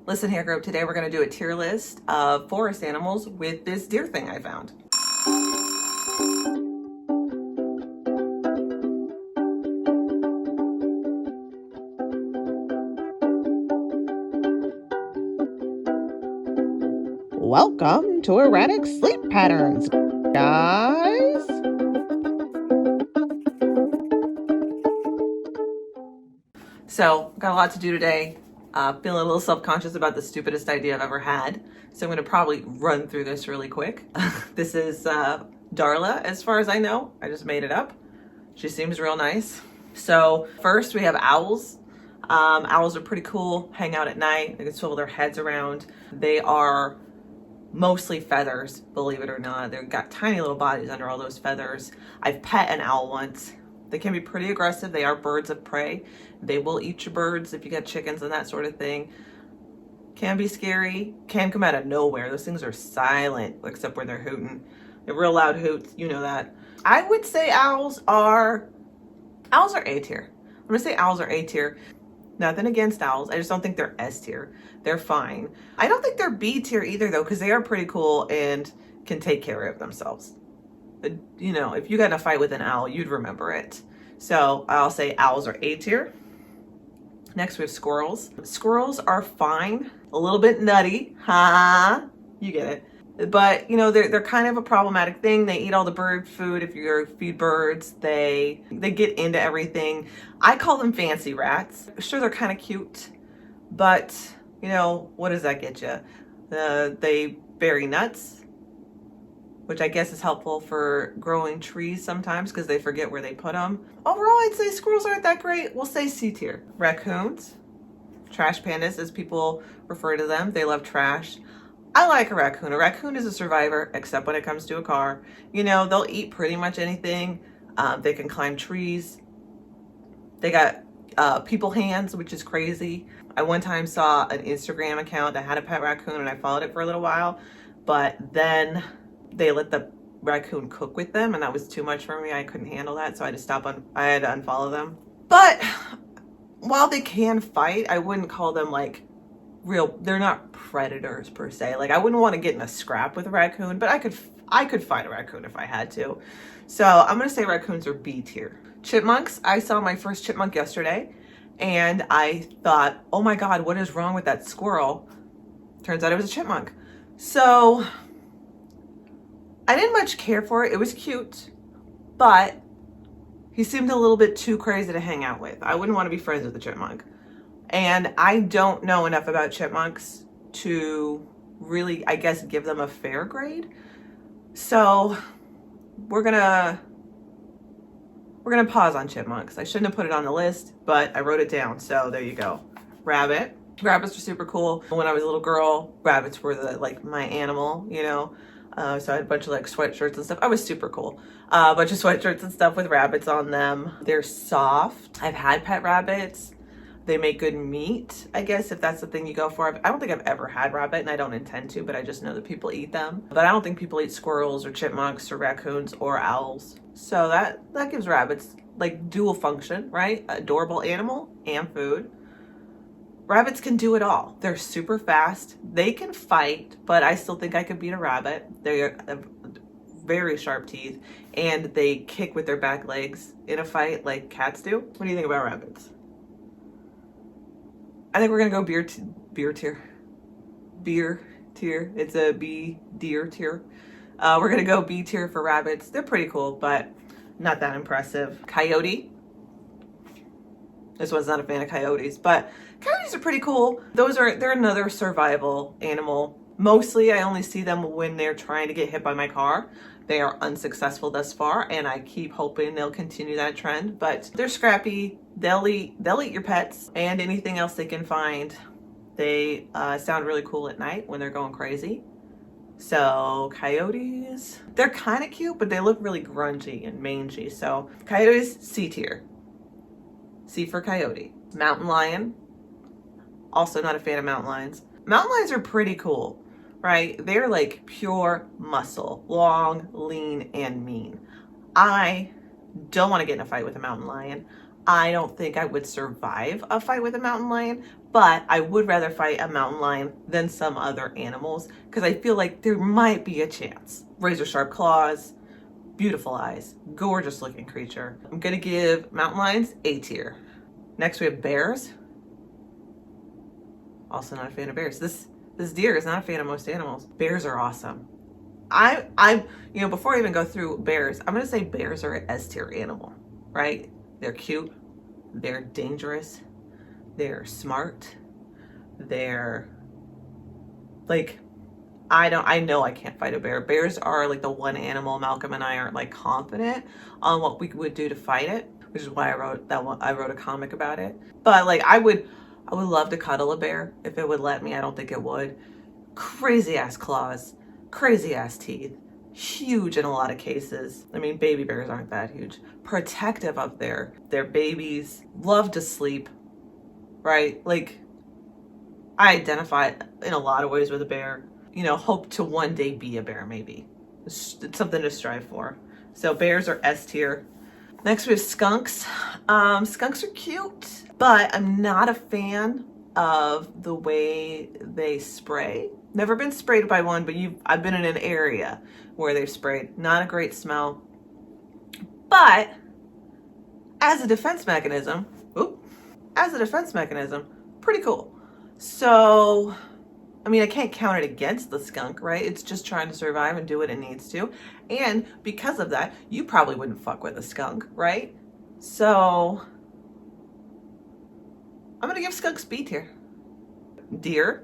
Listen here, group. Today we're going to do a tier list of forest animals with this deer thing I found. Welcome to Erratic Sleep Patterns, guys. So, got a lot to do today. Feeling a little self-conscious about the stupidest idea I've ever had. So I'm going to probably run through this really quick. This is Darla, as far as I know. I just made it up. She seems real nice. So first we have owls. Owls are pretty cool. Hang out at night. They can swivel their heads around. They are mostly feathers, believe it or not. They've got tiny little bodies under all those feathers. I've pet an owl once. They can be pretty aggressive. They are birds of prey. They will eat your birds if you got chickens and that sort of thing. Can be scary. Can come out of nowhere. Those things are silent, except when they're hooting. They're real loud hoots. You know that. I would say owls are A tier. I'm gonna say owls are A tier. Nothing against owls. I just don't think they're S tier. They're fine. I don't think they're B tier either though, because they are pretty cool and can take care of themselves. You know, if you got in a fight with an owl, you'd remember it. So I'll say owls are A tier. Next we have squirrels. Squirrels are fine. A little bit nutty. You get it. But, you know, they're kind of a problematic thing. They eat all the bird food. If you feed birds, they get into everything. I call them fancy rats. Sure, they're kind of cute. But, you know, what does that get you? They bury nuts, which I guess is helpful for growing trees sometimes because they forget where they put them. Overall, I'd say squirrels aren't that great. We'll say C tier. Raccoons, trash pandas as people refer to them. They love trash. I like a raccoon. A raccoon is a survivor, except when it comes to a car. You know, they'll eat pretty much anything. They can climb trees. They got people hands, which is crazy. I one time saw an Instagram account that had a pet raccoon and I followed it for a little while, but then they let the raccoon cook with them and that was too much for me. I couldn't handle that, so I had to unfollow them. But while they can fight, I wouldn't call them like they're not predators per se. Like I wouldn't want to get in a scrap with a raccoon, but I could fight a raccoon if I had to. So I'm gonna say raccoons are B tier. Chipmunks, I saw my first chipmunk yesterday and I thought, oh my God, what is wrong with that squirrel? Turns out it was a chipmunk. So I didn't much care for it. It was cute, but he seemed a little bit too crazy to hang out with. I wouldn't want to be friends with a chipmunk. And I don't know enough about chipmunks to really, I guess, give them a fair grade. So we're gonna pause on chipmunks. I shouldn't have put it on the list, but I wrote it down. So there you go. Rabbit. Rabbits are super cool. When I was a little girl, rabbits were like my animal, you know. So I had a bunch of like sweatshirts and stuff. I was super cool. A bunch of sweatshirts and stuff with rabbits on them. They're soft. I've had pet rabbits. They make good meat, I guess, if that's the thing you go for. I don't think I've ever had rabbit and I don't intend to, but I just know that people eat them. But I don't think people eat squirrels or chipmunks or raccoons or owls. So that gives rabbits like dual function, right? Adorable animal and food. Rabbits can do it all. They're super fast. They can fight, but I still think I could beat a rabbit. They're very sharp teeth and they kick with their back legs in a fight like cats do. What do you think about rabbits? I think we're gonna go beer tier. Beer tier. It's a B deer tier. We're gonna go B tier for rabbits. They're pretty cool, but not that impressive. Coyote. This one's not a fan of coyotes, but coyotes are pretty cool. They're another survival animal. Mostly I only see them when they're trying to get hit by my car. They are unsuccessful thus far, and I keep hoping they'll continue that trend, but they're scrappy. They'll eat your pets and anything else they can find. They sound really cool at night when they're going crazy. So coyotes, they're kind of cute, but they look really grungy and mangy. So coyotes, C tier. C for coyote. Mountain lion, also not a fan of mountain lions. Mountain lions are pretty cool, right? They're like pure muscle, long, lean, and mean. I don't want to get in a fight with a mountain lion. I don't think I would survive a fight with a mountain lion, but I would rather fight a mountain lion than some other animals because I feel like there might be a chance. Razor sharp claws, beautiful eyes, gorgeous looking creature. I'm gonna give mountain lions A tier. Next we have bears. Also not a fan of bears. This deer is not a fan of most animals. Bears are awesome. Before I even go through bears, I'm gonna say bears are an S tier animal, right? They're cute, they're dangerous, they're smart, they're like, I know I can't fight a bear. Bears are like the one animal Malcolm and I aren't like confident on what we would do to fight it, which is why I wrote that one. I wrote a comic about it. But like I would love to cuddle a bear if it would let me. I don't think it would. Crazy ass claws, crazy ass teeth, huge in a lot of cases. I mean, baby bears aren't that huge. Protective of their babies, love to sleep, right? Like I identify in a lot of ways with a bear. Hope to one day be a bear, maybe. It's something to strive for. So bears are S tier. Next we have skunks. Skunks are cute, but I'm not a fan of the way they spray. Never been sprayed by one, but I've been in an area where they've sprayed. Not a great smell. But as a defense mechanism, pretty cool. So I mean, I can't count it against the skunk, right? It's just trying to survive and do what it needs to. And because of that, you probably wouldn't fuck with a skunk, right? So I'm gonna give skunks B tier. Deer.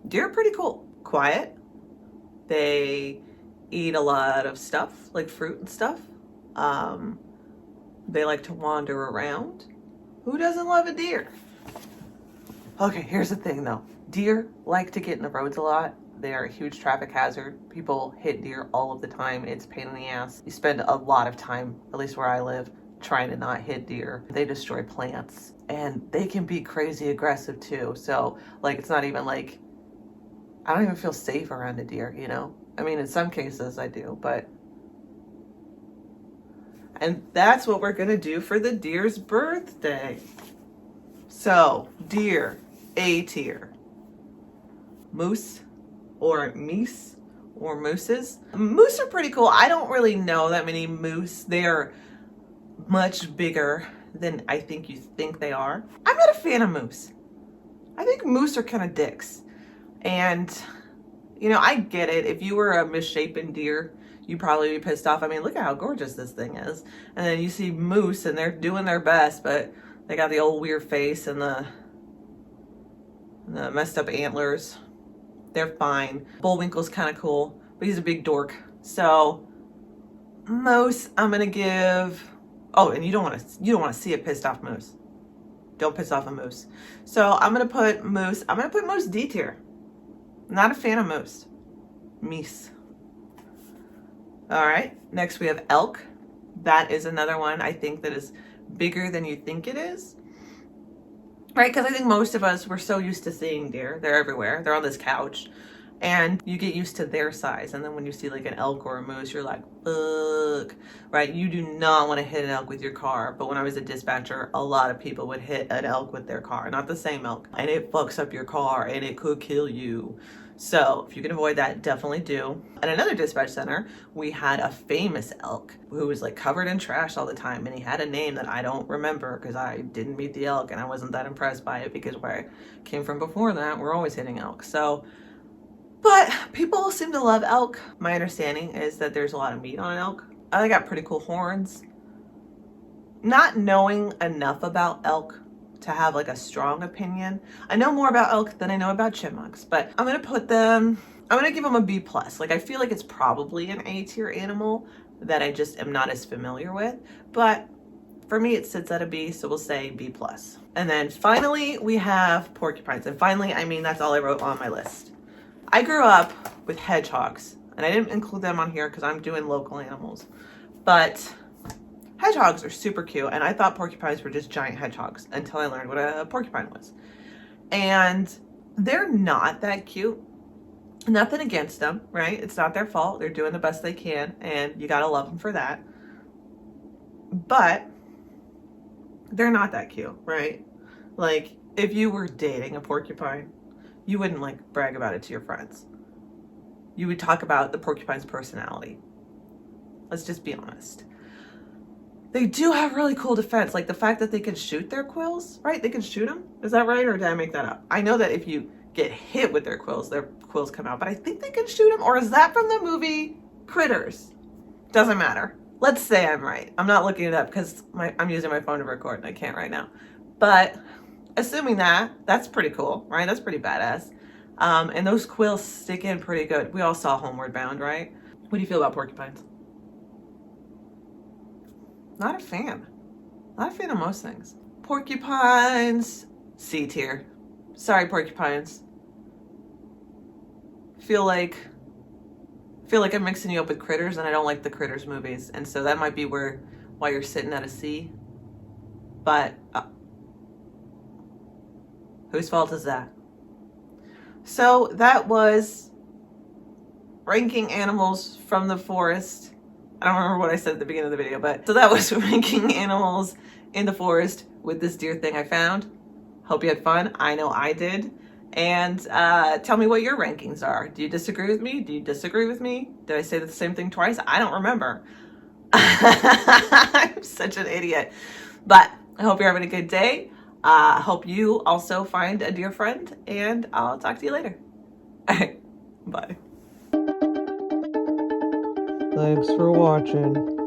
Deer are pretty cool. Quiet. They eat a lot of stuff, like fruit and stuff. They like to wander around. Who doesn't love a deer? Okay, here's the thing though. Deer like to get in the roads a lot. They are a huge traffic hazard. People hit deer all of the time. It's a pain in the ass. You spend a lot of time, at least where I live, trying to not hit deer. They destroy plants and they can be crazy aggressive too. So like, it's not even like, I don't even feel safe around a deer, I mean, in some cases I do, and that's what we're gonna do for the deer's birthday. So deer, A tier. Moose or meese or mooses. Moose are pretty cool. I don't really know that many moose. They're much bigger than I think you think they are. I'm not a fan of moose. I think moose are kind of dicks. And, I get it. If you were a misshapen deer, you'd probably be pissed off. I mean, look at how gorgeous this thing is. And then you see moose and they're doing their best, but they got the old weird face and the messed up antlers. They're fine. Bullwinkle's kind of cool, but he's a big dork. So moose, I'm gonna give. Oh, and you don't want to see a pissed off moose. Don't piss off a moose. So I'm gonna put moose. I'm gonna put moose D tier. Not a fan of moose. Meese. All right. Next we have elk. That is another one I think that is bigger than you think it is. Right? Because I think most of us, we're so used to seeing deer. They're everywhere. They're on this couch. And you get used to their size. And then when you see like an elk or a moose, you're like, ugh. Right? You do not want to hit an elk with your car. But when I was a dispatcher, a lot of people would hit an elk with their car. Not the same elk. And it fucks up your car and it could kill you. So if you can avoid that, definitely do. At another dispatch center, we had a famous elk who was like covered in trash all the time. And he had a name that I don't remember because I didn't meet the elk and I wasn't that impressed by it because where I came from before that, we're always hitting elk. So, but people seem to love elk. My understanding is that there's a lot of meat on an elk. They got pretty cool horns. Not knowing enough about elk to have like a strong opinion. I know more about elk than I know about chipmunks, but I'm gonna give them a B+. Like I feel like it's probably an A tier animal that I just am not as familiar with, but for me it sits at a B, so we'll say B+. And then finally we have porcupines. And finally, I mean, that's all I wrote on my list. I grew up with hedgehogs, and I didn't include them on here because I'm doing local animals, but hedgehogs are super cute, and I thought porcupines were just giant hedgehogs until I learned what a porcupine was. And they're not that cute. Nothing against them, right? It's not their fault. They're doing the best they can, and you gotta love them for that. but they're not that cute, right? Like, if you were dating a porcupine, you wouldn't like brag about it to your friends. You would talk about the porcupine's personality. Let's just be honest. They do have really cool defense, like the fact that they can shoot their quills, right? They can shoot them. Is that right, or did I make that up? I know that if you get hit with their quills come out, but I think they can shoot them, or is that from the movie Critters? Doesn't matter. Let's say I'm right. I'm not looking it up because I'm using my phone to record and I can't right now. But assuming that's pretty cool, right? That's pretty badass. And those quills stick in pretty good. We all saw Homeward Bound, right? What do you feel about porcupines? Not a fan. Not a fan of most things. Porcupines, C tier. Sorry, porcupines. Feel like I'm mixing you up with Critters, and I don't like the Critters movies, and so that might be why you're sitting at a C. But whose fault is that? So that was ranking animals from the forest. I don't remember what I said at the beginning of the video, but so that was ranking animals in the forest with this deer thing I found. Hope you had fun. I know I did. And tell me what your rankings are. Do you disagree with me? Do you disagree with me? Did I say the same thing twice? I don't remember. I'm such an idiot. But I hope you're having a good day. Hope you also find a dear friend, and I'll talk to you later. All right, bye. Thanks for watching.